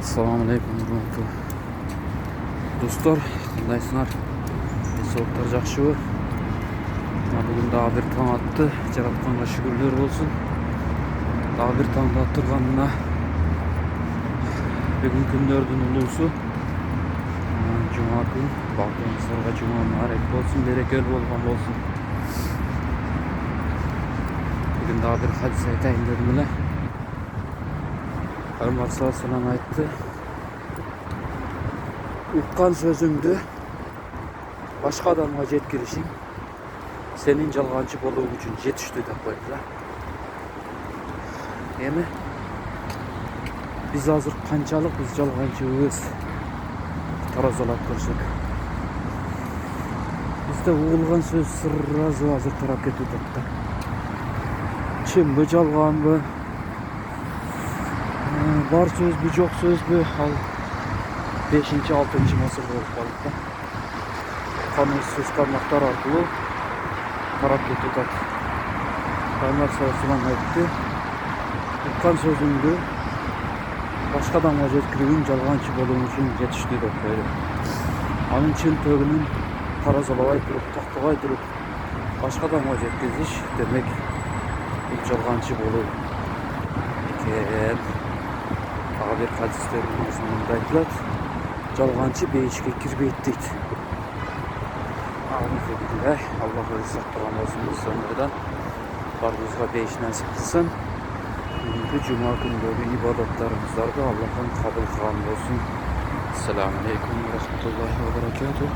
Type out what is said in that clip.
Assalamualaikum warahmatullahi dostlar, qandaysыңар? Soğuklar жақшыбы? Bugün daha bir taң attı. Жаратканга шүгүрлөр болсун. Daha bir taңда турганына. Бүгүн күндөрдүн улуусу. Жума күн, бактыңыздарга жума мубарак болсун, берекелүү болгон болсун. Бүгүн daha bir hadise айтайын дедим эле. Пайгамбар саллаллаху алейхи ва саллям айтты. Уккан сөзүңдү башка адамга жеткиришиң сенин жалганчы болуу үчүн жетиштүү деп койду. Эми биз азыр канчалык биз жалганчыбыз таразалап көрсөк, бизде угулган сөз сразу азыр тарап кетип атат. Чынбы, жалганбы, бар сөзбү, жок сөзбү, ал 5-6 масыл болуп калды. Кануусуз тармактар аркылуу тарап кетип атат. Пайгамбар саллаллаху алейхи ва саллям айтты: "Уккан сөзүңдү башка адамга жеткирүүң жалганчы болуу үчүн жетиштүү" деп койду. Анын чын төгүнүн таразалабай туруп, тактабай туруп башка адамга жеткизиш демек бул жалганчы болуу экен. Ага бир хадистердин мазмунунда айтылат: жалганчы бейишке кирбейт дейт. Аллах өзү сактаган болсун сонундан. Баарыбызга бейиш насип кылсын. Бүгүнкү жума күндөгү ибадаттарыбыздарды Аллахтан кабыл кылган болсун. Ассаламу алейкум ва рахматуллахи ва баракатух.